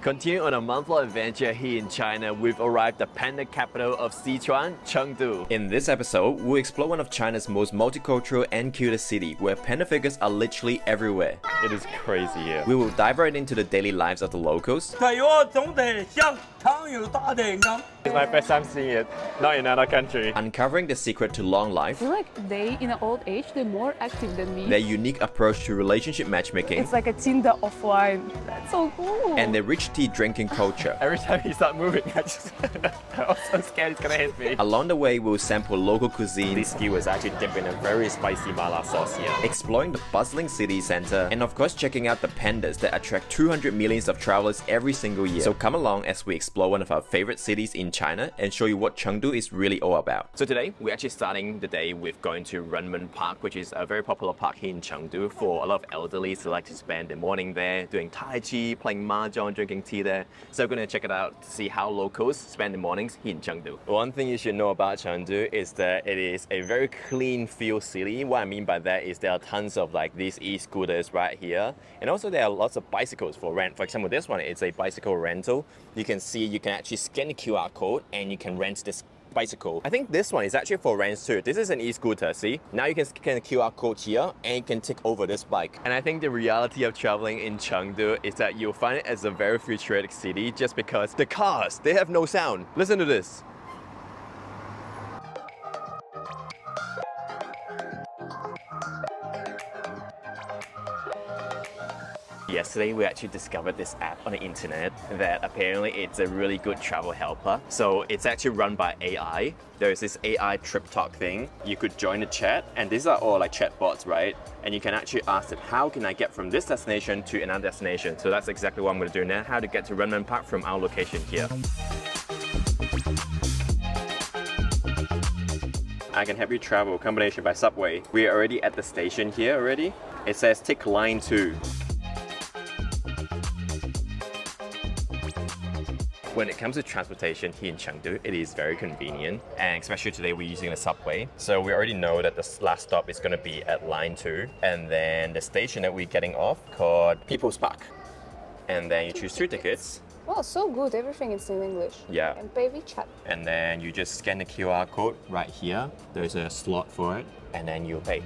Continuing on a month-long adventure here in China, we've arrived at the panda capital of Sichuan, Chengdu. In this episode, we'll explore one of China's most multicultural and cutest city, where panda figures are literally everywhere. It is crazy here. We will dive right into the daily lives of the locals. It's my first time seeing it, not in another country. Uncovering the secret to long life. I feel like they, in an old age, they're more active than me. Their unique approach to relationship matchmaking. It's like a Tinder offline. That's so cool. And their rich tea drinking culture. Every time he starts moving, I was so scared he's gonna hit me. Along the way, we'll sample local cuisine. This ski was actually dipped in a very spicy mala sauce here. Exploring the bustling city center, and of course checking out the pandas that attract 200 millions of travelers every single year. So come along as we explore one of our favorite cities in China and show you what Chengdu is really all about. So today, we're actually starting the day with going to Renmin Park, which is a very popular park here in Chengdu for a lot of elderlies who like to spend the morning there doing Tai Chi, playing mahjong, drinking tea there. So we're going to check it out to see how locals spend the mornings here in Chengdu. One thing you should know about Chengdu is that it is a very clean feel city. What I mean by that is there are tons of like these e-scooters right here. And also there are lots of bicycles for rent. For example, this one is a bicycle rental. You can see you can actually scan the QR code and you can rent this bicycle. I think this one is actually for rent too. This is an e-scooter, see? Now you can scan the QR code here and you can take over this bike. And I think the reality of traveling in Chengdu is that you'll find it as a very futuristic city just because the cars, they have no sound. Listen to this. Yesterday, we actually discovered this app on the internet that apparently it's a really good travel helper. So it's actually run by AI. There's this AI trip talk thing. You could join the chat, and these are all like chat bots, right? And you can actually ask it, how can I get from this destination to another destination? So that's exactly what I'm going to do now, how to get to Renmin Park from our location here. I can help you travel, combination by subway. We're already at the station here already. It says take line 2. When it comes to transportation here in Chengdu, it is very convenient, and especially today we're using the subway. So we already know that the last stop is going to be at line 2, and then the station that we're getting off called People's Park. And then you choose 2 tickets. Wow, so good. Everything is in English. Yeah. And baby chat. And then you just scan the QR code right here. There's a slot for it, and then you pay.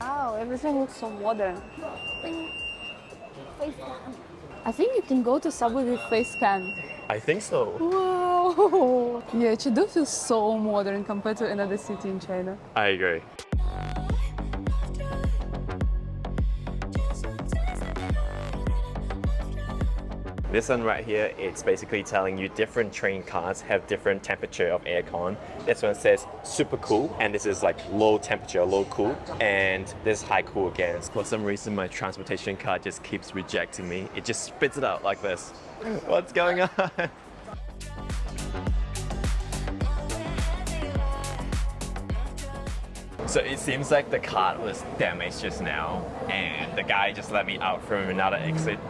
Wow, everything looks so modern. I think you can go to subway with face scan. I think so. Wow! Yeah, Chengdu feels so modern compared to another city in China. I agree. This one right here, it's basically telling you different train cars have different temperature of aircon. This one says super cool, and this is like low temperature, low cool, and this high cool again. For some reason, my transportation card just keeps rejecting me. It just spits it out like this. What's going on? So it seems like the card was damaged just now, and the guy just let me out from another exit.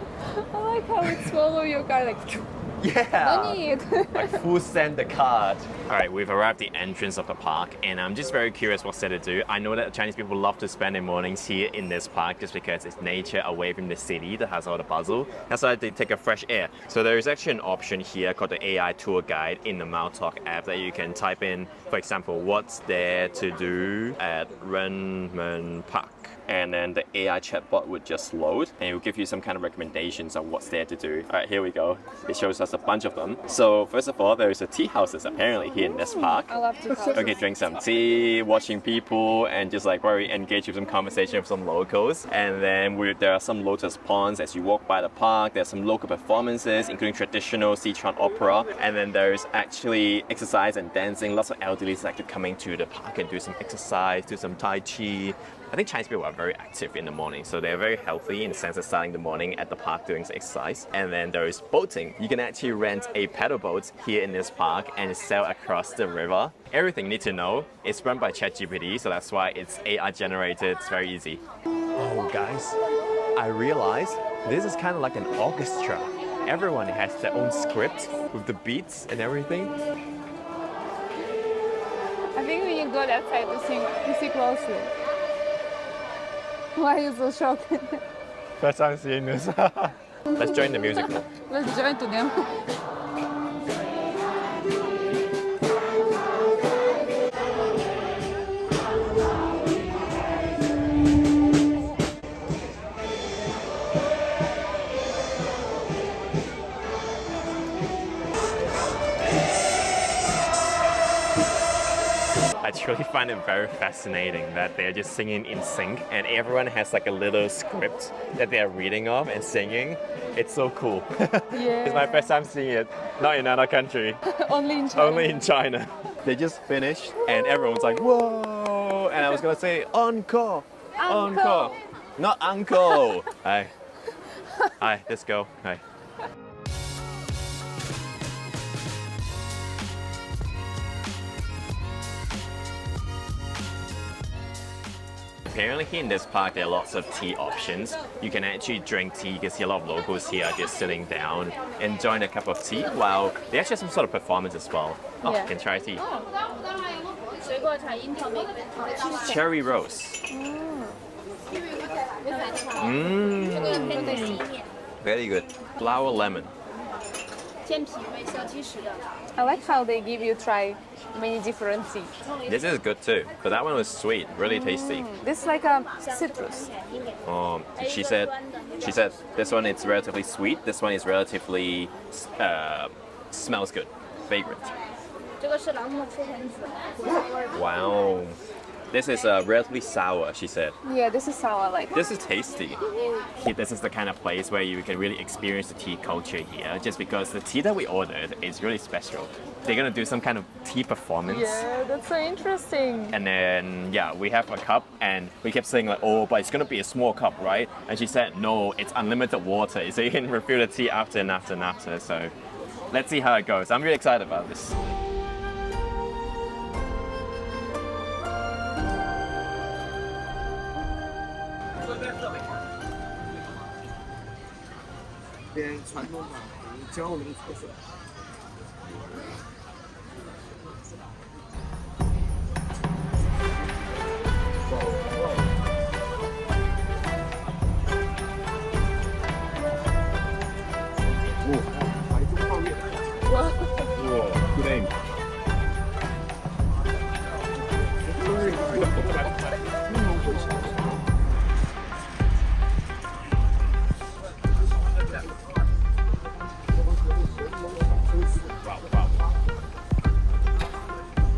I like how it swallow your card like. Yeah! No need! Like full send the card. Alright, we've arrived at the entrance of the park, and I'm just very curious what's there to do. I know that Chinese people love to spend their mornings here in this park just because it's nature away from the city that has all the bustle. That's why they take a fresh air. So there is actually an option here called the AI tour guide in the Maltalk app that you can type in, for example, what's there to do at Renmin Park. And then the AI chatbot would just load and it will give you some kind of recommendations on what's there to do. All right, here we go. It shows us a bunch of them. So first of all, there is a tea houses apparently here in this park. I love tea houses. Okay, drink some tea, watching people, and just like very engaged with some conversation with some locals. And then there are some lotus ponds as you walk by the park. There's some local performances, including traditional Sichuan opera. And then there's actually exercise and dancing. Lots of elderlies like to coming to the park and do some exercise, do some Tai Chi. I think Chinese people are very active in the morning, so they're very healthy in the sense of starting the morning at the park doing exercise. And then there is boating. You can actually rent a paddle boat here in this park and sail across the river. Everything you need to know is run by ChatGPT, so that's why it's AI generated. It's very easy. Oh, guys, I realized this is kind of like an orchestra. Everyone has their own script with the beats and everything. I think when you go that side to see closely. Why are you so shocked? First time seeing this. Let's join the music. Let's join to them. I truly find it very fascinating that they're just singing in sync and everyone has like a little script that they're reading off and singing. It's so cool. Yeah. It's my first time seeing it, not in another country, Only in China. only in China. They just finished and everyone's like, whoa! And I was gonna say, encore! Encore! Not uncle! Hi. Hi, let's go. Hi. Apparently here in this park there are lots of tea options. You can actually drink tea. You can see a lot of locals here just sitting down, enjoying a cup of tea while they actually have some sort of performance as well. Oh, Yeah. you can try tea. Cherry rose. Very good. Flower lemon. I like how they give you try many different tea. This is good too, but that one was sweet, really tasty. This is like a citrus. She said this one is relatively sweet. This one is relatively smells good, fragrant. Wow. This is relatively sour, she said. Yeah, this is sour like. This is tasty. This is the kind of place where you can really experience the tea culture here, just because the tea that we ordered is really special. They're gonna do some kind of tea performance. Yeah, that's so interesting. And then, yeah, we have a cup and we kept saying like, oh, but it's gonna be a small cup, right? And she said, no, it's unlimited water, so you can refill the tea after and after and after. So let's see how it goes. I'm really excited about this. Whoa, good aim.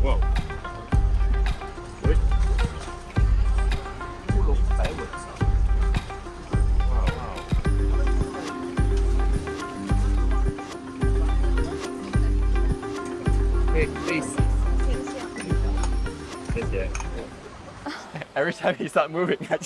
Whoa. Good. Every time he starts moving, I'm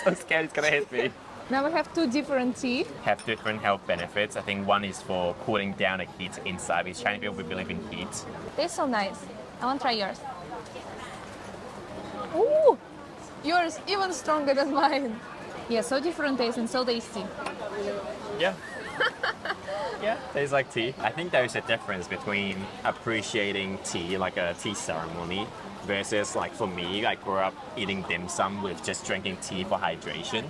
so scared he's gonna hit me. Now we have two different tea. Have different health benefits. I think one is for cooling down the heat inside, because Chinese people we believe in heat. They're so nice. I want to try yours. Ooh, yours even stronger than mine. Yeah, so different taste and so tasty. Yeah. Yeah, tastes like tea. I think there is a difference between appreciating tea, like a tea ceremony, versus like for me, I grew up eating dim sum with just drinking tea for hydration,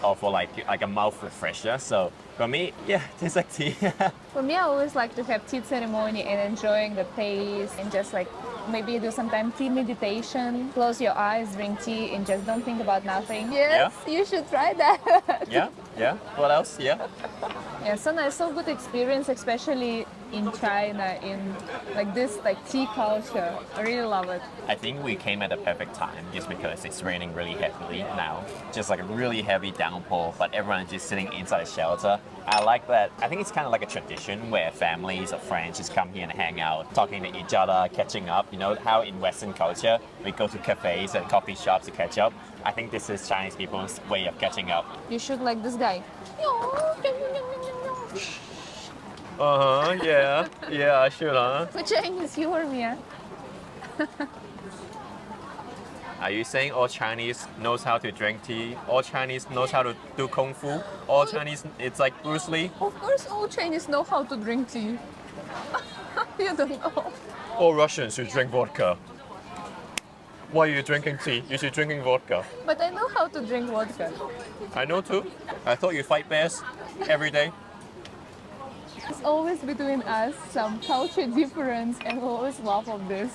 or for like a mouth refresher. So for me, yeah, it tastes like tea. For me, I always like to have tea ceremony and enjoying the taste and just like maybe do sometimes tea meditation. Close your eyes, drink tea, and just don't think about nothing. Yes, you should try that. Yeah. What else? Yeah. Yeah, so nice, so good experience, especially in China, in like this like tea culture. I really love it. I think we came at the perfect time just because it's raining really heavily now. Just like a really heavy downpour, but everyone is just sitting inside a shelter. I like that. I think it's kind of like a tradition where families or friends just come here and hang out, talking to each other, catching up. You know how in Western culture we go to cafes and coffee shops to catch up? I think this is Chinese people's way of catching up. You should like this guy. Yeah, I should, huh? For Chinese humor, yeah. Are you saying all Chinese knows how to drink tea? All Chinese knows how to do kung fu? All Chinese, it's like Bruce Lee? Of course, all Chinese know how to drink tea. You don't know. All Russians should drink vodka. Why are you drinking tea? You should drinking vodka. But I know how how to drink vodka. I know too. I thought you fight bears every day. It's always between us some culture difference, and we always laugh of this.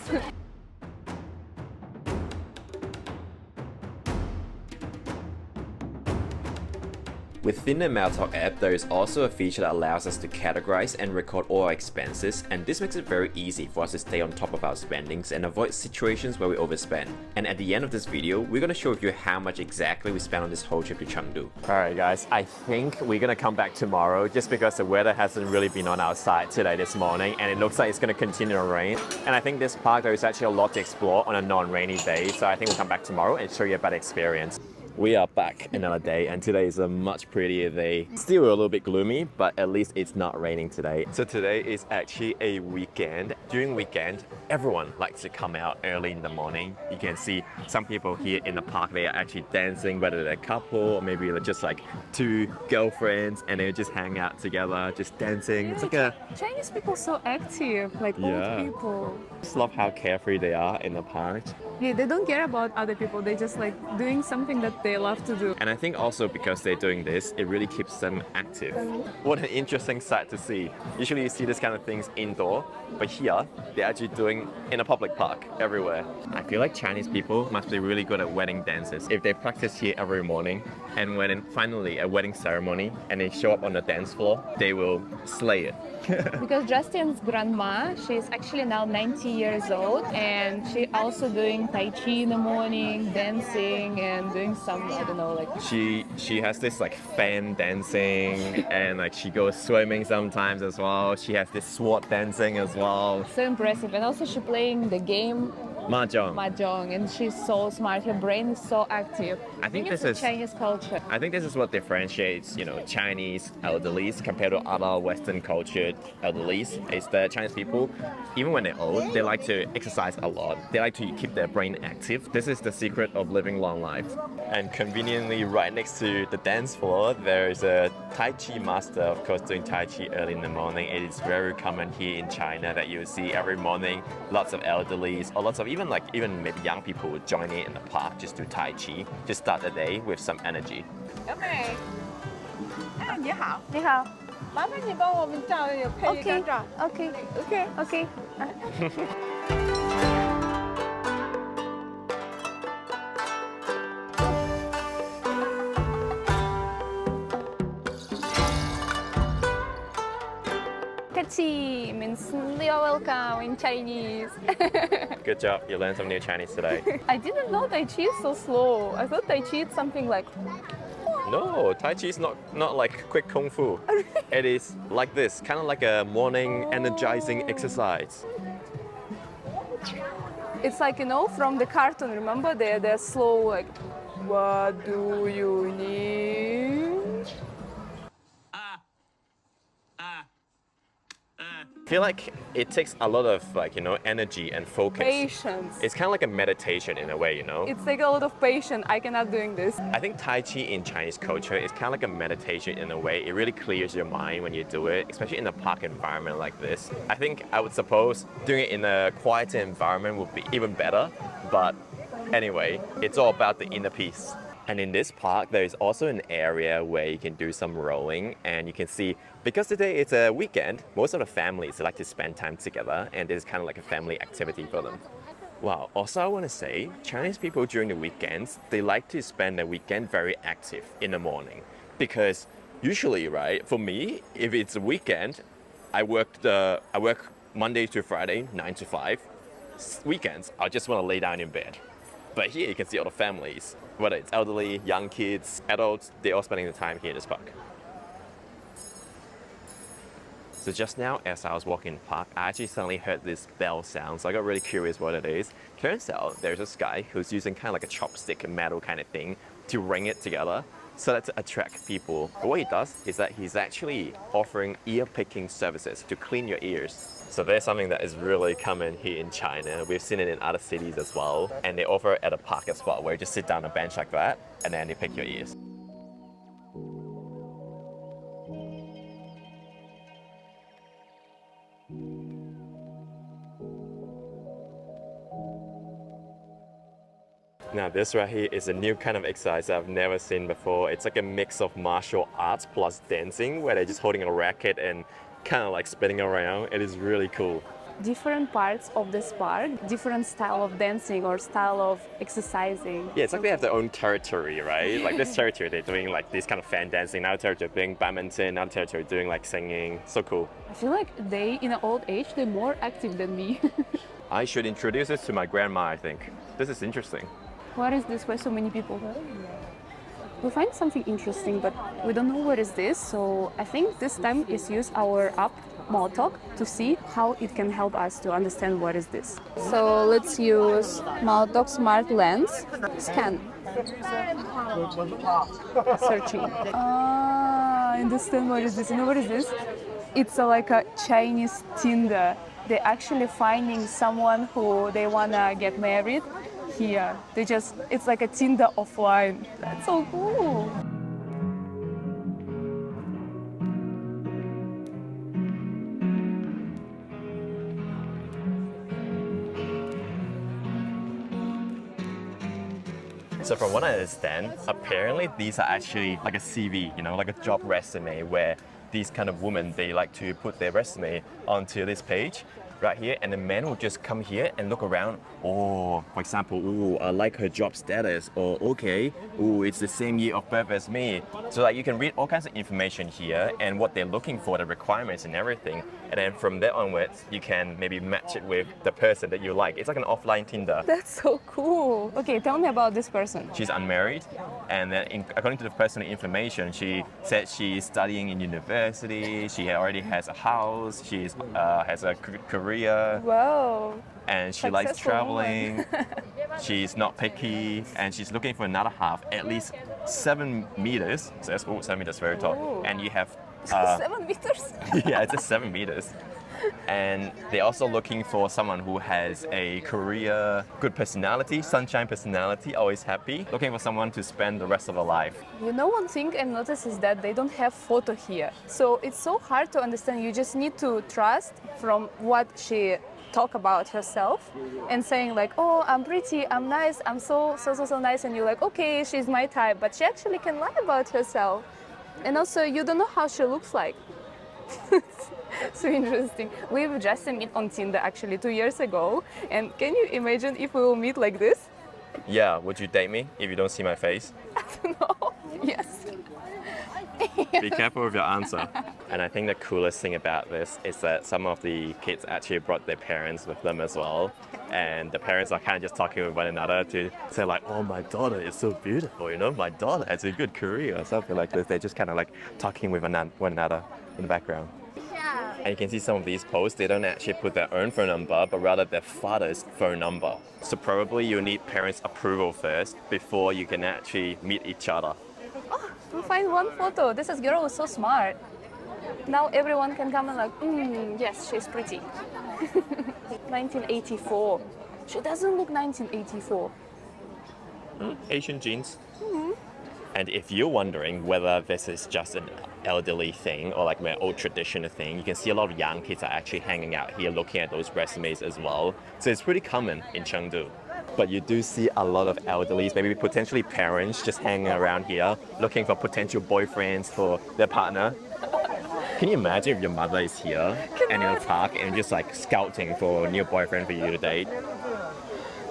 Within the Mailtalk app, there is also a feature that allows us to categorize and record all our expenses, and this makes it very easy for us to stay on top of our spendings and avoid situations where we overspend. And at the end of this video, we're going to show you how much exactly we spent on this whole trip to Chengdu. Alright guys, I think we're gonna come back tomorrow just because the weather hasn't really been on our side today this morning, and it looks like it's gonna continue to rain. And I think this park, there is actually a lot to explore on a non-rainy day, so I think we'll come back tomorrow and show you a better experience. We are back another day, and today is a much prettier day. Still a little bit gloomy, but at least it's not raining today. So today is actually a weekend. During weekend, everyone likes to come out early in the morning. You can see some people here in the park, they are actually dancing, whether they're a couple or maybe they're just like two girlfriends, and they just hang out together, just dancing. It's like a Chinese people so active, like Yeah. old people. just love how carefree they are in the park. Yeah, they don't care about other people. They just like doing something that they love to do. And I think also because they're doing this, it really keeps them active. What an interesting sight to see. Usually you see this kind of things indoor, but here they're actually doing in a public park everywhere. I feel like Chinese people must be really good at wedding dances. If they practice here every morning, and when finally a wedding ceremony and they show up on the dance floor, they will slay it. Because Justin's grandma, she's actually now 90 years old, and she also doing Tai Chi in the morning, dancing, and doing some, I don't know, like... She has this like fan dancing, and like she goes swimming sometimes as well. She has this sword dancing as well. So impressive. And also she playing the game Mahjong. and she's so smart. Her brain is so active. I think it's this a is- Chinese culture. I think this is what differentiates, Chinese elderlies compared to other Western cultured elderlies, is that Chinese people, even when they're old, they like to exercise a lot. They like to keep their brain active. This is the secret of living long life. And conveniently, right next to the dance floor, there is a Tai Chi master, of course, doing Tai Chi early in the morning. It is very common here in China that you will see every morning lots of elderlies, or lots of even maybe young people would join in the park, just do Tai Chi, just start the day with some energy. 小美，哎，你好，你好。麻烦你帮我们照也配一张照。 OK OK。 OK。Kachi means you're welcome in Chinese. Good job, you learned some new Chinese today. I didn't know Tai Chi is so slow. I thought Tai Chi is something like... No, Tai Chi is not like quick kung fu. It is like this, kind of like a morning energizing exercise. It's like, from the cartoon, remember? They're slow, like, what do you need? I feel like it takes a lot of energy and focus. Patience. It's kind of like a meditation in a way, It's like a lot of patience. I cannot doing this. I think Tai Chi in Chinese culture is kind of like a meditation in a way. It really clears your mind when you do it, especially in a park environment like this. I think I would suppose doing it in a quieter environment would be even better, but anyway, it's all about the inner peace. And in this park, there is also an area where you can do some rowing, and you can see, because today it's a weekend, most of the families like to spend time together, and it's kind of like a family activity for them. Wow, also I want to say, Chinese people during the weekends, they like to spend the weekend very active in the morning. Because usually, right, for me, if it's a weekend, I work Monday to Friday, 9 to 5. Weekends, I just want to lay down in bed. But here you can see all the families, whether it's elderly, young kids, adults, they're all spending the time here in this park. So just now, as I was walking in the park, I actually suddenly heard this bell sound, so I got really curious what it is. Turns out there's this guy who's using kind of like a chopstick, a metal kind of thing, to ring it together, so that to attract people. But what he does is that he's actually offering ear picking services to clean your ears. So there's something that is really common here in China. We've seen it in other cities as well. And they offer it at a park as well, where you just sit down on a bench like that, and then they pick your ears. Now Now this right here is a new kind of exercise I've never seen before. It's like a mix of martial arts plus dancing where they're just holding a racket and kind of like spinning around. It is really cool. Different parts of this park, different style of dancing or style of exercising. Yeah, it's like they have their own territory, right? Like this territory, they're doing like this kind of fan dancing. Another territory doing badminton. Another territory doing like singing. So cool. I feel like they, in an old age, they're more active than me. I should introduce this to my grandma, I think. This is interesting. What is this? Why so many people? We find something interesting, but we don't know what is this. So I think this time is use our app Maltalk to see how it can help us to understand what is this. So let's use Maltalk Smart Lens. Scan. Searching. I understand what is this. You know what is this? It's like a Chinese Tinder. They're actually finding someone who they wanna get married here. It's like a Tinder offline. That's so cool. So from what I understand, apparently these are actually like a CV, you know, like a job resume where these kind of women, they like to put their resume onto this page right here, and the man will just come here and look around. Oh, for example, ooh, I like her job status, or okay, ooh, it's the same year of birth as me. So like you can read all kinds of information here and what they're looking for, the requirements and everything. And then from there onwards, you can maybe match it with the person that you like. It's like an offline Tinder. That's so cool. Okay, tell me about this person. She's unmarried, and then according to the personal information, she said she's studying in university, she already has a house, she has a career. Wow. And she likes traveling. She's not picky, and she's looking for another half, at least 7 meters. So that's 7 meters, very tall. Oh. And you have 7 meters? yeah, it's just 7 meters. And they're also looking for someone who has a career, good personality, sunshine personality, always happy. Looking for someone to spend the rest of their life. You know, one thing I've noticed is that they don't have photo here. So it's so hard to understand. You just need to trust from what she talk about herself and saying like, oh, I'm pretty, I'm nice, I'm so nice. And you're like, okay, she's my type. But she actually can lie about herself. And also, you don't know how she looks like. So interesting. We've just met on Tinder actually 2 years ago. And can you imagine if we will meet like this? Yeah, would you date me if you don't see my face? I don't know. Yes. Be careful with your answer. And I think the coolest thing about this is that some of the kids actually brought their parents with them as well. And the parents are kind of just talking with one another to say like, oh, my daughter is so beautiful, you know, my daughter has a good career or something like this. They're just kind of like talking with one another in the background. And you can see some of these posts, they don't actually put their own phone number, but rather their father's phone number. So probably you need parents' approval first before you can actually meet each other. Oh, we find one photo. This girl is so smart. Now everyone can come and like, yes, she's pretty. 1984. She doesn't look 1984. Asian genes. And if you're wondering whether this is just an elderly thing or like an old traditional thing, you can see a lot of young kids are actually hanging out here looking at those resumes as well. So it's pretty common in Chengdu. But you do see a lot of elderlies, maybe potentially parents, just hanging around here looking for potential boyfriends for their partner. Can you imagine if your mother is here and in a park and just like scouting for a new boyfriend for you to date?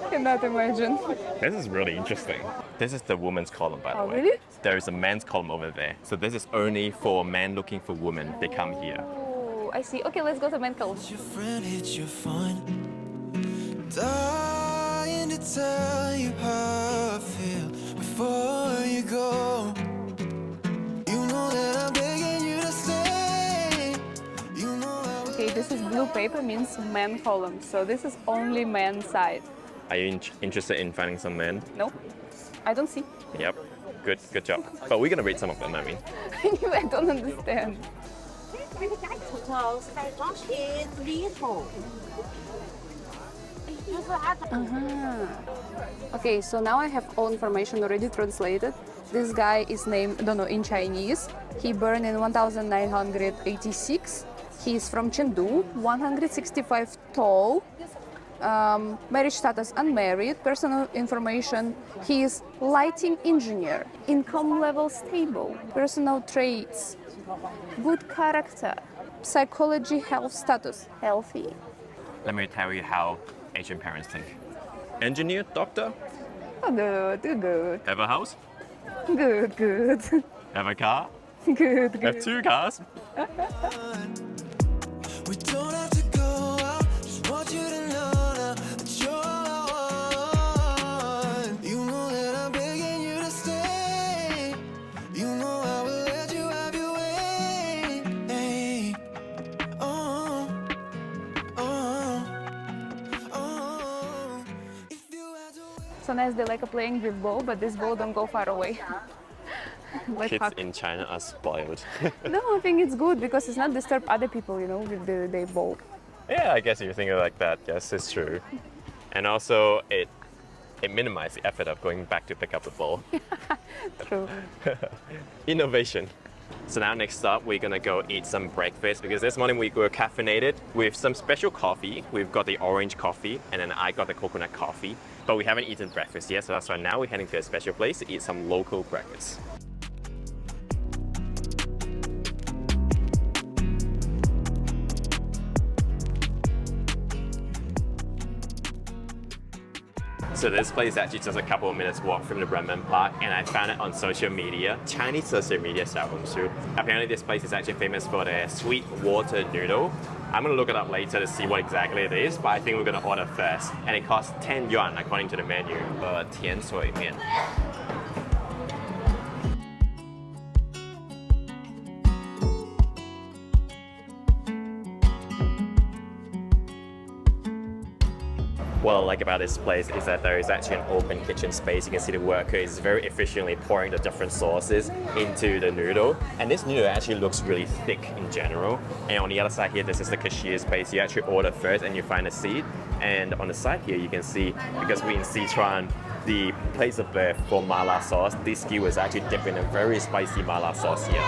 Cannot imagine. This is really interesting. This is the women's column, by the way. Really? There is a men's column over there. So this is only for men looking for women. They come here. Oh, I see. Okay, let's go to men's column. Your friend hits your fun. Dying to tell you how I feel before you go. You know that I'm begging you to stay. You know Okay, this is blue paper, means men column. So this is only men's side. Are you interested in finding some men? No, I don't see. Yep. Good job. But we're gonna read some of them, I mean. I don't understand. Okay, so now I have all information already translated. This guy is named, don't know, in Chinese. He born in 1986. He is from Chengdu, 165 tall, marriage status unmarried, personal information, he is lighting engineer, income level stable, personal traits, good character, psychology, health status, healthy. Let me tell you how Asian parents think. Engineer, doctor? Oh, good. Have a house? Good. Have a car? Good. Have 2 cars? We don't have to go out, just want you to know now that you're one. You know that I'm begging you to stay. You know I will let you have your way. Hey. Oh. If you had to So nice they like playing with ball, but this ball don't go far away. Like Kids hug. in China are spoiled. No, I think it's good because it's not disturb other people, with the ball. Yeah, I guess if you think of it like that, yes, it's true. And also, it minimizes the effort of going back to pick up the ball. True. Innovation. So now next up, we're gonna go eat some breakfast because this morning we were caffeinated with some special coffee. We've got the orange coffee and then I got the coconut coffee. But we haven't eaten breakfast yet, so that's why now we're heading to a special place to eat some local breakfast. So this place is actually just a couple of minutes walk from the Renmin Park, and I found it on social media, Chinese social media, Xiaohongshu. Apparently this place is actually famous for their sweet water noodle. I'm gonna look it up later to see what exactly it is, but I think we're gonna order first. And it costs 10 yuan according to the menu. 甜水面. What I like about this place is that there is actually an open kitchen space. You can see the worker is very efficiently pouring the different sauces into the noodle. And this noodle actually looks really thick in general. And on the other side here, this is the cashier space. You actually order first and you find a seat. And on the side here, you can see, because we're in Sichuan, the place of birth for mala sauce, this skewer is actually dipped in a very spicy mala sauce here.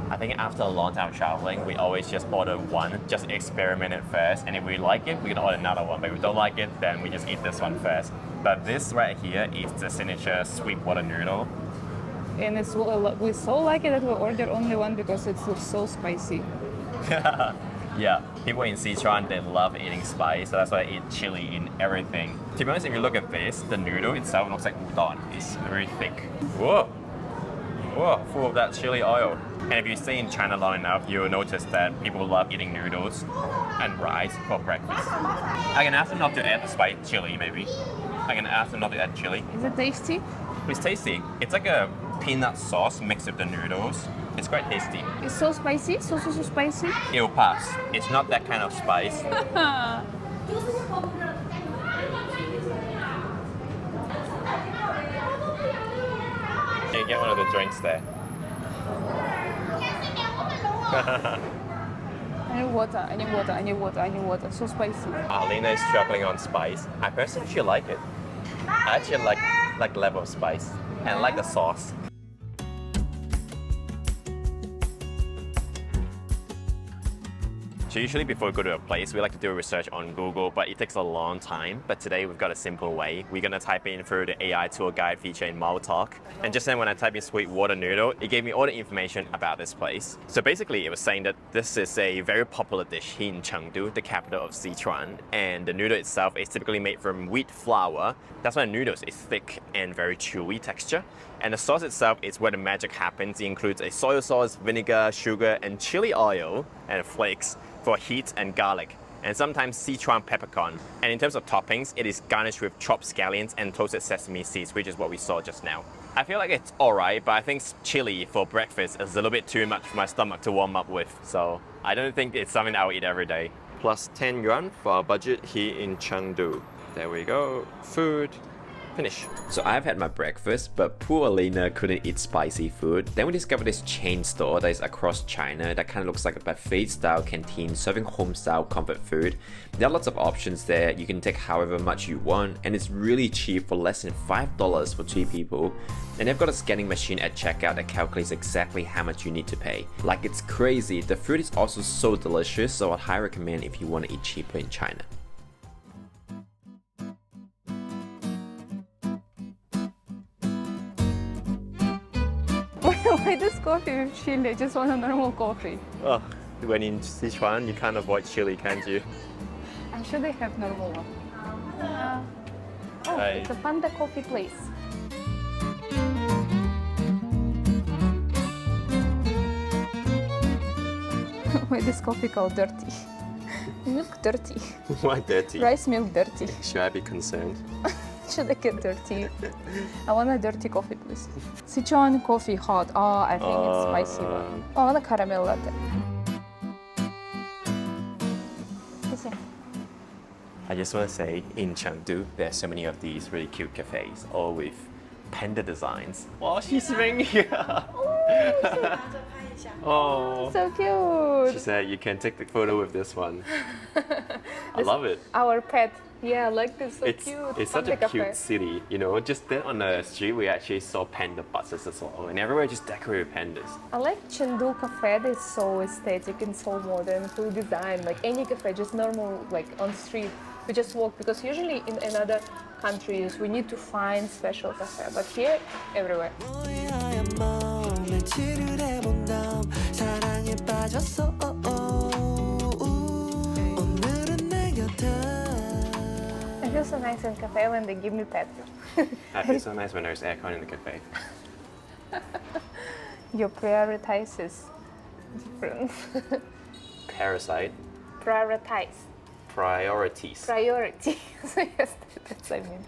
I think after a long time traveling, we always just order one, just experiment it first, and if we like it, we can order another one. But if we don't like it, then we just eat this one first. But this right here is the signature sweet water noodle. And we so like it that we ordered only one because it looks so spicy. Yeah, people in Sichuan, they love eating spice, so that's why they eat chili in everything. To be honest, if you look at this, the noodle itself looks like udon. It's very thick. Whoa! Whoa, full of that chili oil. And if you stay in China long enough, you'll notice that people love eating noodles and rice for breakfast. I can ask them not to add the spice chili, maybe. I can ask them not to add chili. Is it tasty? It's tasty. It's like a peanut sauce mixed with the noodles. It's quite tasty. It's so spicy, so spicy. It'll pass. It's not that kind of spice. Can you get one of the drinks there? I need water. So spicy. Alina is struggling on spice. I personally actually like it. I actually like level of spice and like the sauce. So usually before we go to a place, we like to do research on Google, but it takes a long time. But today we've got a simple way. We're gonna type in through the AI tour guide feature in Maltalk. And just then when I typed in sweet water noodle, it gave me all the information about this place. So basically it was saying that this is a very popular dish here in Chengdu, the capital of Sichuan. And the noodle itself is typically made from wheat flour. That's why the noodles is thick and very chewy texture. And the sauce itself is where the magic happens. It includes a soy sauce, vinegar, sugar, and chili oil and flakes for heat and garlic, and sometimes Sichuan peppercorn. And in terms of toppings, it is garnished with chopped scallions and toasted sesame seeds, which is what we saw just now. I feel like it's alright, but I think chili for breakfast is a little bit too much for my stomach to warm up with, so I don't think it's something I would eat every day. Plus 10 yuan for our budget here in Chengdu. There we go. Food, Finish. So I've had my breakfast, but poor Alina couldn't eat spicy food. Then we discovered this chain store that is across China that kind of looks like a buffet-style canteen serving home-style comfort food. There are lots of options there. You can take however much you want, and it's really cheap for less than $5 for 2 people. And they've got a scanning machine at checkout that calculates exactly how much you need to pay. Like, it's crazy. The food is also so delicious, so I'd highly recommend if you want to eat cheaper in China. Why this coffee with chili? I just want a normal coffee. Oh, when in Sichuan, you can't avoid chili, can't you? I'm sure they have normal one. Oh, it's a Panda coffee place. Why this coffee called dirty? Milk dirty. Why dirty? Rice milk dirty. Should I be concerned? Should I get dirty? I want a dirty coffee, please. Sichuan coffee hot. Oh, I think it's spicy one. Oh, I want a caramel latte. I just want to say, in Chengdu, there are so many of these really cute cafes, all with panda designs. Oh, she's ringing here. Oh, So cute. she said you can take the photo with this one. I love it. Our pet. Yeah, like this. So It's cute. such a Panda cute cafe. city, you know. Just then on the street, we actually saw panda buses as well, and everywhere just decorated with pandas. I like Chengdu cafe. It's so aesthetic and so modern, full design. Like any cafe, just normal, like on street. We just walk because usually in other countries we need to find special cafe, but here everywhere. 너의 하얀 마음에 칠을 해본 다음 사랑에 빠졌어. 오늘은 내 곁에. I feel so nice in cafe when they give me pet. I feel so nice when there's aircon in the cafe. Your prioritizes different. Parasite, Prioritize. priorities. Priority. So yes, that's what I mean.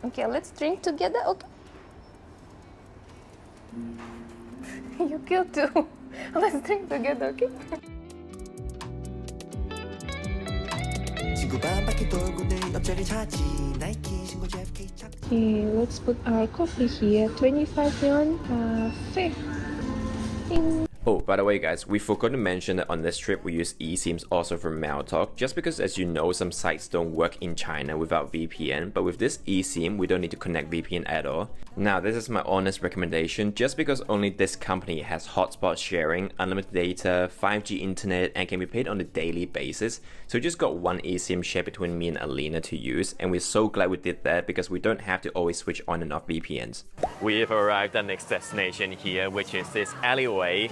Okay, let's drink together. Okay. You cute too. Let's drink together. Okay. 지구 반바퀴 돌고 내 옆자리 차지 나이키 신고 JFK 착지. Okay, let's put our coffee here. 25 yuan. Cafe. Ding. Oh, by the way guys, we forgot to mention that on this trip we use eSIMs also for mail talk, just because as you know some sites don't work in China without VPN, but with this eSIM we don't need to connect VPN at all. Now this is my honest recommendation, just because only this company has hotspot sharing, unlimited data, 5G internet, and can be paid on a daily basis. So we just got one eSIM shared between me and Alina to use, and we're so glad we did that because we don't have to always switch on and off VPNs. We've arrived at the next destination here, which is this alleyway.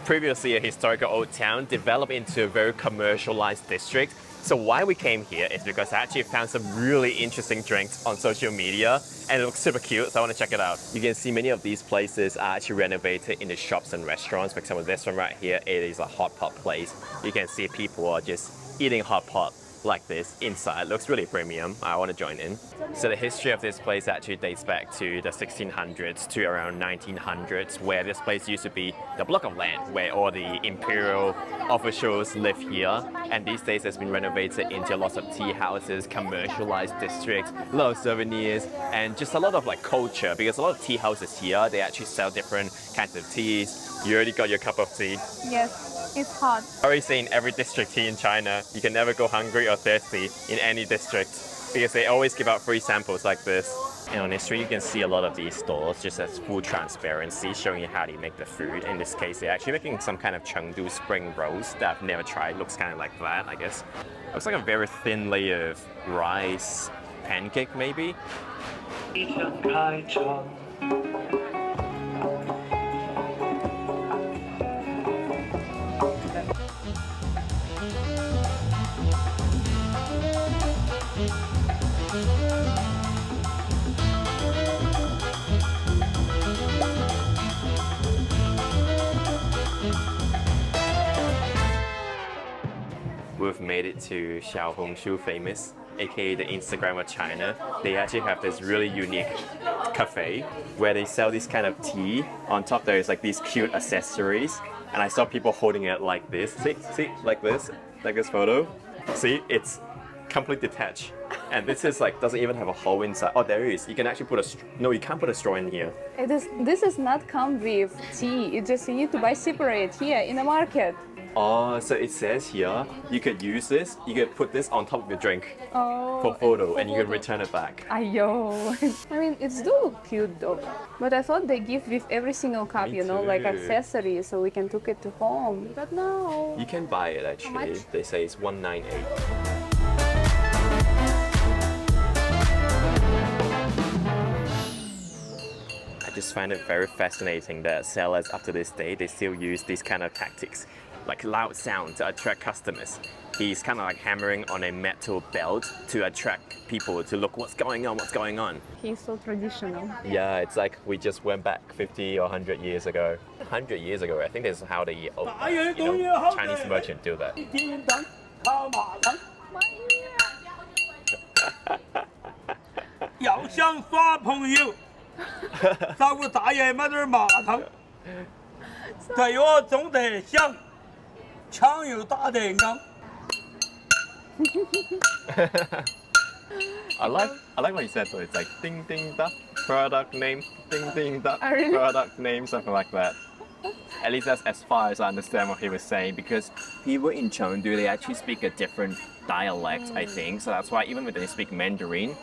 Previously a historical old town developed into a very commercialized district. So why we came here is because I actually found some really interesting drinks on social media and it looks super cute, so I want to check it out. You can see many of these places are actually renovated into shops and restaurants. For example, this one right here, it is a hot pot place. You can see people are just eating hot pot like this inside. Looks really premium. I want to join in. So the history of this place actually dates back to the 1600s to around 1900s, where this place used to be the block of land where all the imperial officials live here. And these days it's been renovated into lots of tea houses, commercialized districts, a lot of souvenirs, and just a lot of like culture, because a lot of tea houses here, they actually sell different kinds of teas. You already got your cup of tea. Yes. It's hot. I always say in every district here in China, you can never go hungry or thirsty in any district because they always give out free samples like this. And on this street, you can see a lot of these stores just as full transparency, showing you how they make the food. In this case, they're actually making some kind of Chengdu spring rolls that I've never tried. Looks kind of like that, I guess. Looks like a very thin layer of rice pancake, maybe. We've made it to Xiaohongshu famous, aka the Instagram of China. They actually have this really unique cafe where they sell this kind of tea. On top there is like these cute accessories, and I saw people holding it like this. See, like this photo. See, it's completely detached. And this is like, doesn't even have a hole inside. Oh, there is. You can actually put a, no, you can't put a straw in here. This is not come with tea. It just you need to buy separate here in the market. Oh, so it says here, you could use this, you could put this on top of your drink Oh, for photo and you can return it back. Ayo. I mean, it's do cute though. But I thought they give with every single cup, Me you know, like too. accessories, so we can take it to home. But no. You can buy it actually. much? They say it's 198. I just find it very fascinating that sellers up to this day, they still use these kind of tactics, like loud sound to attract customers. He's kind of like hammering on a metal belt to attract people to look what's going on, what's going on. He's so traditional. Yeah, it's like we just went back 50 or 100 years ago. 100 years ago, I think this is how the Chinese merchant do that. 要想耍朋友，找个大爷买点麻糖，对我中得响，枪又打得硬。I like what you said though. It's like ding ding da, product name, ding ding da, Oh, really? product name, something like that. At least that's as far as I understand what he was saying, because people in Chengdu, they actually speak a different dialect, I think. So that's why even when they speak Mandarin,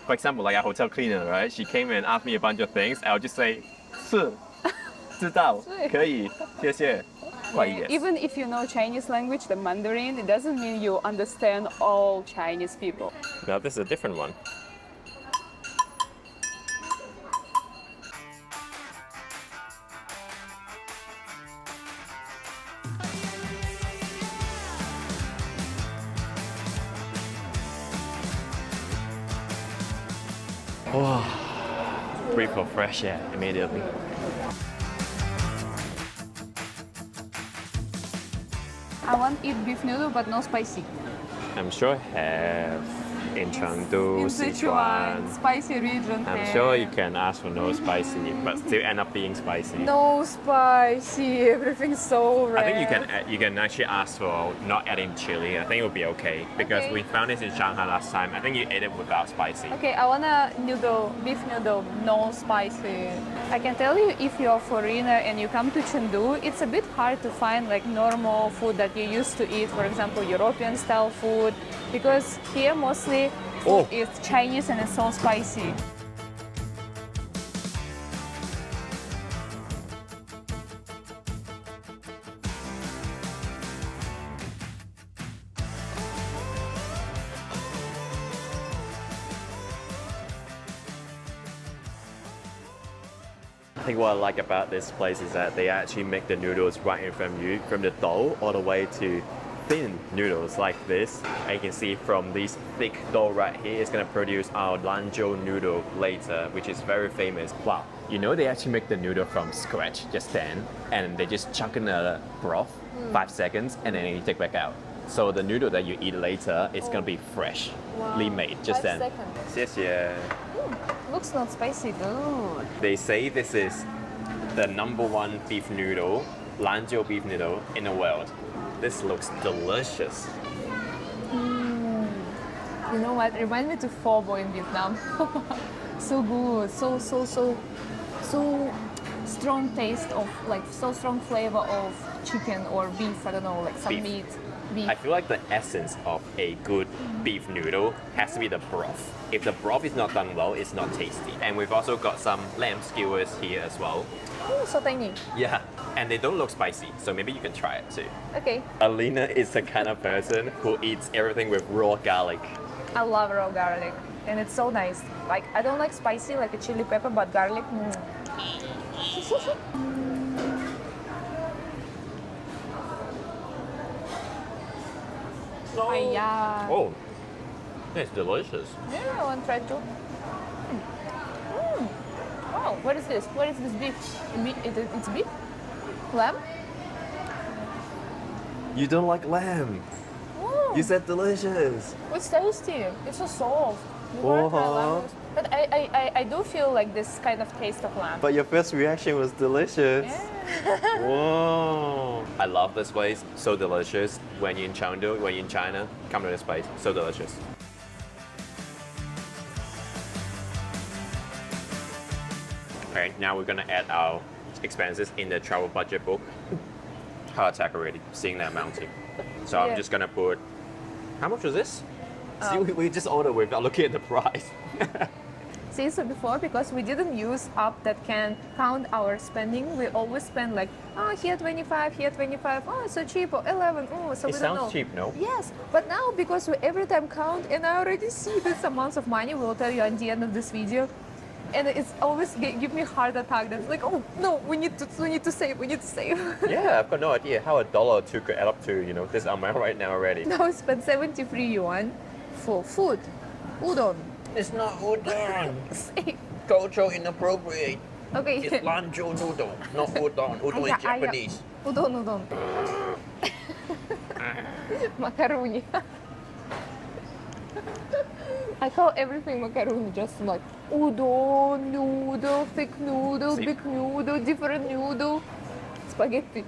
for example, like a hotel cleaner, right? She came in and asked me a bunch of things. I'll just say, 是,知道,可以,谢谢. Quite yes. Even if you know Chinese language, the Mandarin, it doesn't mean you understand all Chinese people. Now this is a different one. Wow. Breath of fresh air immediately. I want to eat beef noodle, but no spicy. I'm sure have in Chengdu, in Sichuan. spicy region. I'm sure you can ask for no spicy, but still end up being spicy. No spicy. Everything's so red. I think you can actually ask for not adding chili. I think it would be okay because Okay. we found this in Shanghai last time. I think you ate it without spicy. Okay, I want a noodle, beef noodle, no spicy. I can tell you, if you're a foreigner and you come to Chengdu, it's a bit hard to find like normal food that you used to eat. For example, European style food, because here mostly food is Chinese and it's so spicy. I think what I like about this place is that they actually make the noodles right in front of you, from the dough all the way to thin noodles like this. And you can see from this thick dough right here, it's going to produce our Lanzhou noodle later, which is very famous. Wow, you know they actually make the noodle from scratch just then, and they just chuck in the broth, 5 seconds, and then you take back out. So the noodle that you eat later is going to be freshly made just 5 then. seconds. 谢谢. Looks not spicy, good. They say this is the #1 beef noodle, Lanzhou beef noodle in the world. This looks delicious. You know what? Remind me to pho bo in Vietnam. So good, so strong taste of like so strong flavor of chicken or beef. I don't know, like some Beef. meat. Beef. I feel like the essence of a good beef noodle has to be the broth. If the broth is not done well, it's not tasty. And we've also got some lamb skewers here as well. Oh, so tiny. Yeah, and they don't look spicy, so maybe you can try it too. Okay. Alina is the kind of person who eats everything with raw garlic. I love raw garlic, and it's so nice. Like I don't like spicy, like a chili pepper, but garlic. Yeah. Oh, it's delicious. Yeah, I want to try too. Wow, what is this? What is this beef? It's beef? Lamb? You don't like lamb. Oh, You said delicious. it's tasty. It's so soft. You wanna try lamb? But I do feel like this kind of taste of lamb. But your first reaction was delicious. Yeah. Whoa. I love this place. So delicious. When you're in Chengdu, when you're in China, come to this place. So delicious. Okay, now we're gonna add our expenses in the travel budget book. Heart attack already, seeing that mountain. So I'm just gonna put, how much was this? See, we just ordered without looking at the price. See, so before, because we didn't use app that can count our spending, we always spend like, oh, here 25, here 25, oh, so cheap, or 11, oh, so It we don't know. sounds cheap, no? Yes, but now because we every time count, and I already see this amounts of money, we'll tell you at the end of this video, and it's always give me heart attack. That's like, oh no, we need to save, we need to save. Yeah, I've got no idea how $1 or $2 could add up to, you know, this amount right now already. Now we spent 73 yuan for food, udon. It's not udon. Save. Cultural inappropriate. Okay. It's Lanzhou noodle, not udon. Udon is Japanese. Udon. Macaroni. I call everything macaroni, just like udon, noodle, thick noodle, big noodle, different noodle, spaghetti.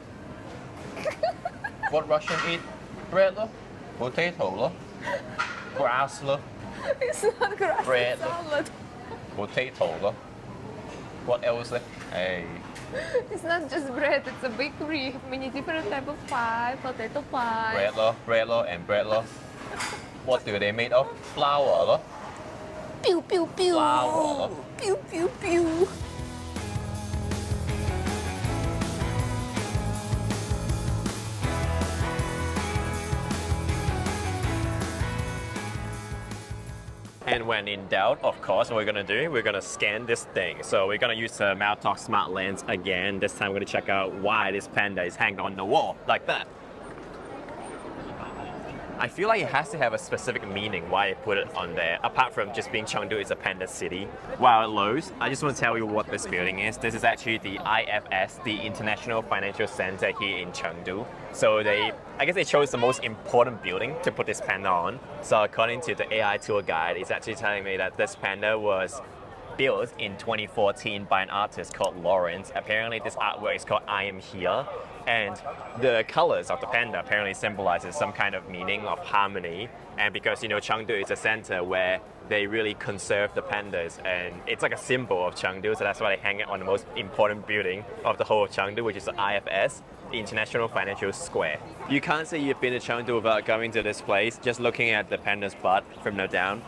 What Russian eat? Bread, potato, grass, It's not grass, bread, it's salad. potato. What else? Hey. It's not just bread, it's a bakery. Many different type of pie, potato pie. Bread, and bread. What do they made of? Flour. Pew pew pew. Flour. Pew pew pew. And when in doubt, of course, what we're gonna do, we're gonna scan this thing. So we're gonna use the Maltalk Smart Lens again. This time we're gonna check out why this panda is hanging on the wall like that. I feel like it has to have a specific meaning why they put it on there, apart from just being Chengdu is a panda city. While it loads, I just want to tell you what this building is. This is actually the IFS, the International Financial Center here in Chengdu. So I guess they chose the most important building to put this panda on. So according to the AI tour guide, it's actually telling me that this panda was built in 2014 by an artist called Lawrence. Apparently this artwork is called I Am Here. And the colors of the panda apparently symbolizes some kind of meaning of harmony. And because, you know, Chengdu is a center where they really conserve the pandas, and it's like a symbol of Chengdu, so that's why they hang it on the most important building of the whole of Chengdu, which is the IFS, the International Financial Square. You can't say you've been to Chengdu without going to this place, just looking at the panda's butt from no down.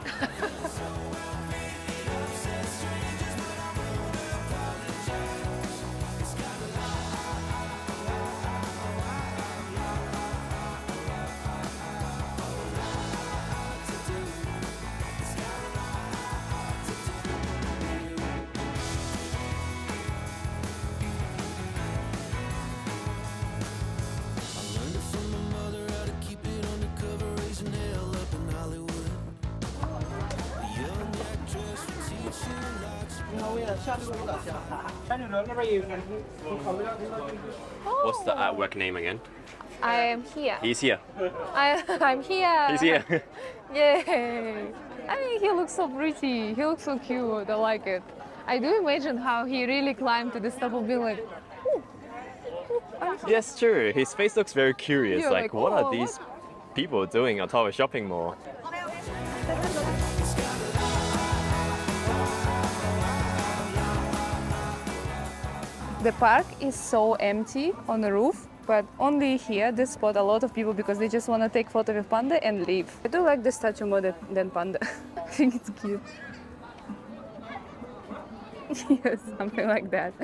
What's the artwork name again? I am here. He's here. I'm here. He's here. Yay! I mean, he looks so pretty. He looks so cute. I like it. I do imagine how he really climbed to the top of being like, ooh, I'm here. Yes, true. His face looks very curious. You're like, what "Oh, are these people doing on top of a shopping mall? The park is so empty on the roof, but only here they spot a lot of people because they just want to take photo with panda and leave. I do like the statue more than panda. I think it's cute. Yes, something like that.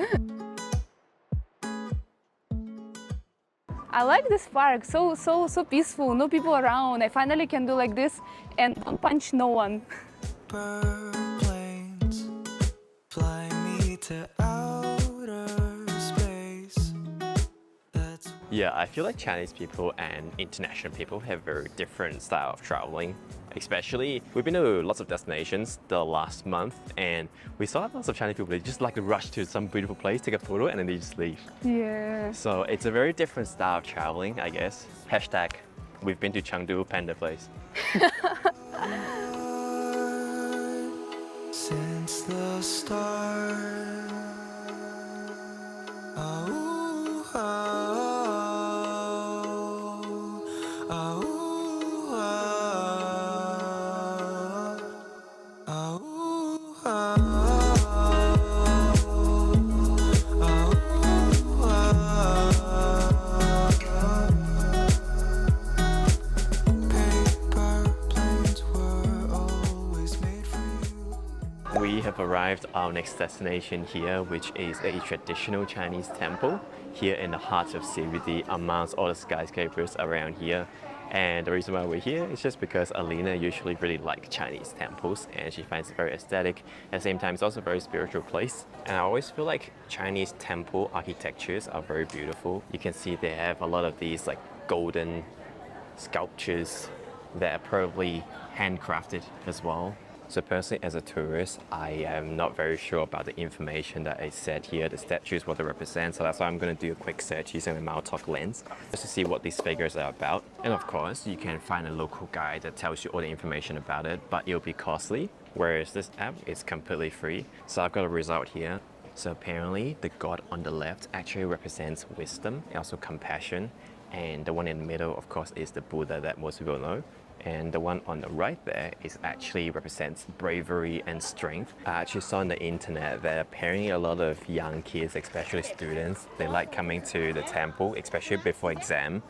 I like this park, so peaceful, no people around. I finally can do like this and don't punch no one. Bird planes fly me to outer space. Yeah, I feel like Chinese people and international people have very different style of traveling. Especially, we've been to lots of destinations the last month, and we saw lots of Chinese people, they just like to rush to some beautiful place, take a photo, and then they just leave. Yeah. So it's a very different style of traveling, I guess. Hashtag, we've been to Chengdu Panda Place. Since the start. Oh, oh, oh, oh, oh, oh, oh. We have arrived at our next destination here, which is a traditional Chinese temple here in the heart of CBD amongst all the skyscrapers around here. And the reason why we're here is just because Alina usually really likes Chinese temples and she finds it very aesthetic. At the same time, it's also a very spiritual place. And I always feel like Chinese temple architectures are very beautiful. You can see they have a lot of these like golden sculptures that are probably handcrafted as well. So personally, as a tourist, I am not very sure about the information that is said here, the statues, what they represent. So that's why I'm going to do a quick search using the Maltalk lens just to see what these figures are about. And of course, you can find a local guide that tells you all the information about it, but it'll be costly. Whereas this app is completely free. So I've got a result here. So apparently, the god on the left actually represents wisdom and also compassion. And the one in the middle, of course, is the Buddha that most people know. And the one on the right there is actually represents bravery and strength. I actually saw on the internet that apparently a lot of young kids, especially students, they like coming to the temple, especially before exam,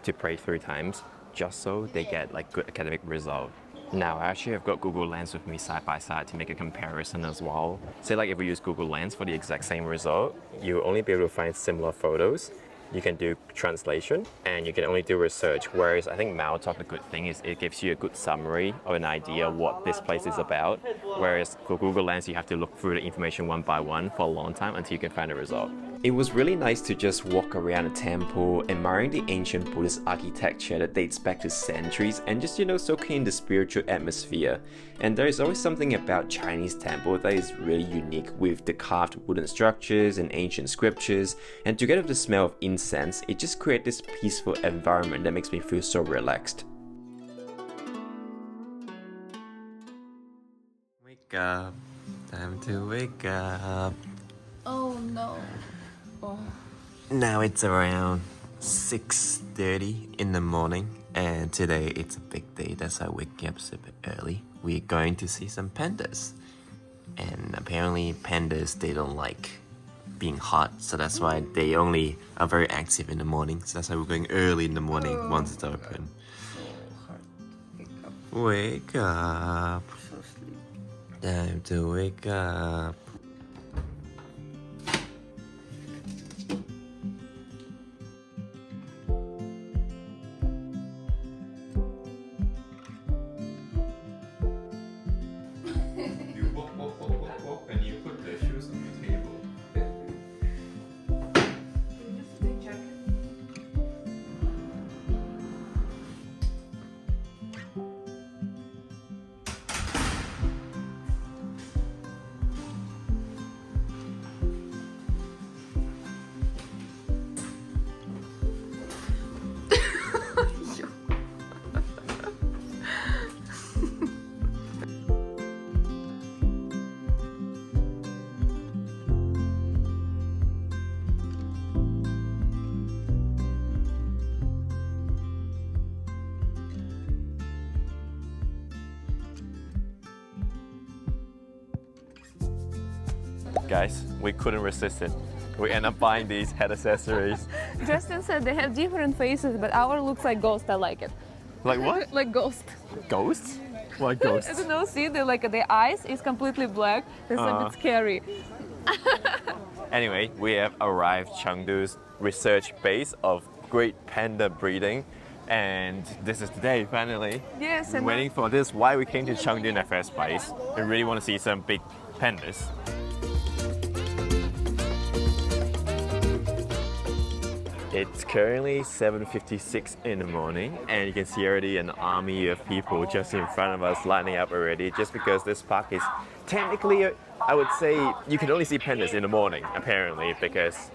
to pray 3 times, just so they get like good academic result. Now, I actually have got Google Lens with me side by side to make a comparison as well. Say like if we use Google Lens for the exact same result, you'll only be able to find similar photos. You can do translation and you can only do research, whereas I think Maltalk, the good thing is it gives you a good summary or an idea what this place is about, whereas for Google Lens you have to look through the information one by one for a long time until you can find a result. It was really nice to just walk around the temple, admiring the ancient Buddhist architecture that dates back to centuries and just, soaking in the spiritual atmosphere. And there is always something about Chinese temple that is really unique with the carved wooden structures and ancient scriptures, and together with the smell of incense, it just creates this peaceful environment that makes me feel so relaxed. Wake up, time to wake up. Oh no. Oh. Now it's around 6:30 in the morning and today it's a big day, that's why waking up a bit early. We're going to see some pandas, and apparently pandas, they don't like being hot, so that's why they only are very active in the morning. So that's why we're going early in the morning once it's open. Wake up. Time to wake up. You walk, and you put the shoes on the table. Guys, we couldn't resist it. We end up buying these head accessories. Justin said they have different faces, but our looks like ghost. I like it. Like what? Like ghost. Ghosts? Why I ghosts? don't know. See, the eyes is completely black. That's a bit scary. Anyway, we have arrived Chengdu's research base of great panda breeding. And this is the day, finally. Yes, We're and waiting for this. Why we came to Chengdu in the first place. We really want to see some big pandas. It's currently 7:56 in the morning and you can see already an army of people just in front of us lining up already, just because this park is technically, I would say, you can only see pandas in the morning apparently, because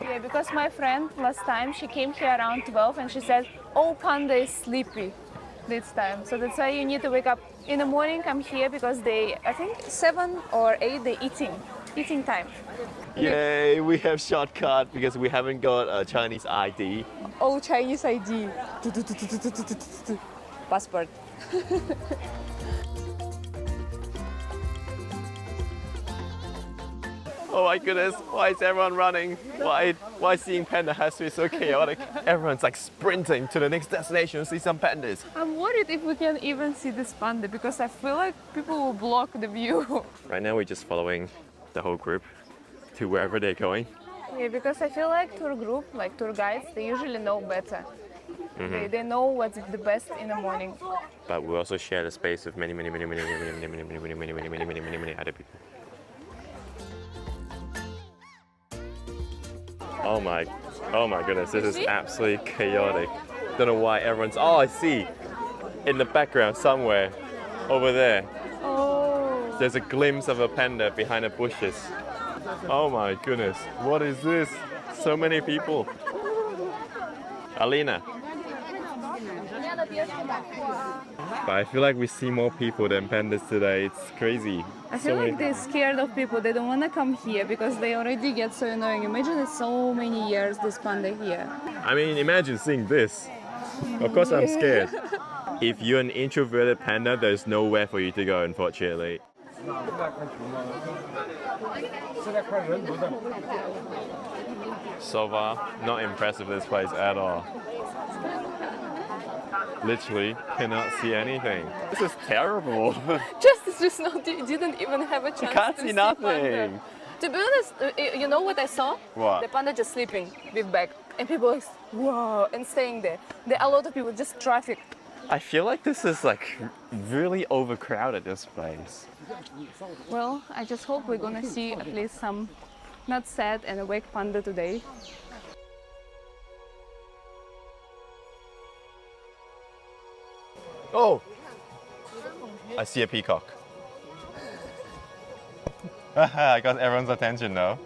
my friend last time she came here around 12 and she said, "Oh, panda is sleepy this time." So that's why you need to wake up in the morning. Come here because they, I think 7 or 8, they eating time. yay, we have shortcut because we haven't got a Chinese ID. Oh, Chinese ID. Passport. Oh my goodness, why is everyone running? Why seeing panda has to be so chaotic? Everyone's like sprinting to the next destination to see some pandas. I'm worried if we can even see this panda because I feel like people will block the view. Right now we're just following the whole group to wherever they're going. Yeah, because I feel like tour group, like tour guides, they usually know better. They know what's the best in the morning. But we also share the space with many other people. Oh my goodness, this is absolutely chaotic. Don't know why everyone's, oh I see, in the background somewhere, over there. Oh. There's a glimpse of a panda behind the bushes. Oh my goodness, what is this? So many people. Alina. But I feel like we see more people than pandas today. It's crazy. I feel like they're scared of people. They don't want to come here because they already get so annoying. Imagine it's so many years this panda here. I mean, imagine seeing this. Of course I'm scared. If you're an introverted panda, there's nowhere for you to go, unfortunately. So far, not impressed with this place at all. Literally cannot see anything. This is terrible. Didn't even have a chance Can't to see nothing. panda. To be honest, you know what I saw? What? The panda just sleeping with back. And people like, wow, and staying there. There are a lot of people, just traffic. I feel like this is like really overcrowded, this place. Well, I just hope we're gonna see at least some not sad and awake panda today. Oh! I see a peacock. I got everyone's attention now.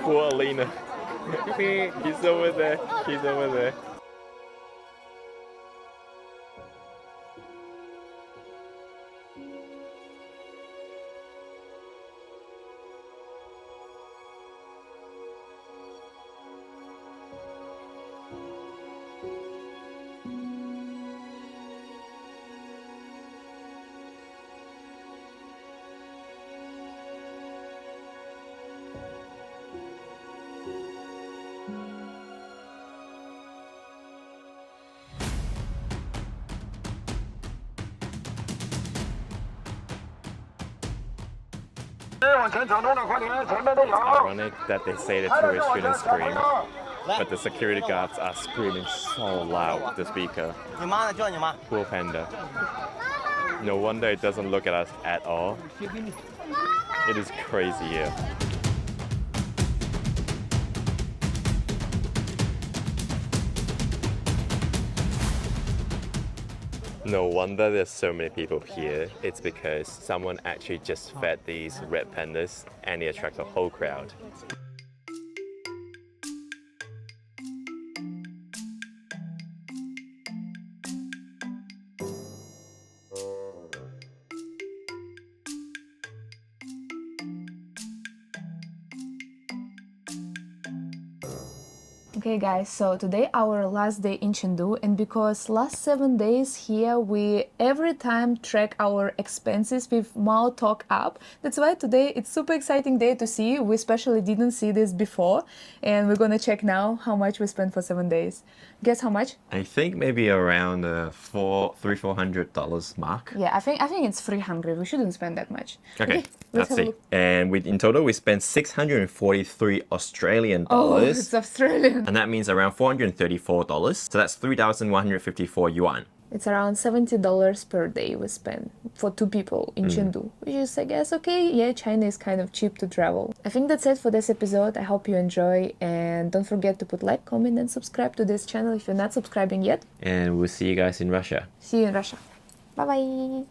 Poor Alina. He's over there. He's over there. Ironic that they say the tourists shouldn't scream, but the security guards are screaming so loud with the speaker. Poor panda. No wonder it doesn't look at us at all. It is crazy here. No wonder there's so many people here. It's because someone actually just fed these red pandas and they attract a whole crowd. Okay guys, so today our last day in Chengdu, and because last 7 days here we every time track our expenses with Mao Talk app. That's why today it's super exciting day to see. We especially didn't see this before, and we're gonna check now how much we spent for 7 days. Guess how much? I think maybe around $400 mark. Yeah, I think it's 300. We shouldn't spend that much. Okay, let's let's have a see. look. And in total we spent 643 Australian dollars. Oh, it's Australian. And that means around $434. So that's 3,154 yuan. It's around $70 per day we spend for 2 people in Chengdu, which is, I guess, okay. Yeah, China is kind of cheap to travel. I think that's it for this episode. I hope you enjoy, and don't forget to put like, comment, and subscribe to this channel if you're not subscribing yet. And we'll see you guys in Russia. See you in Russia. Bye bye.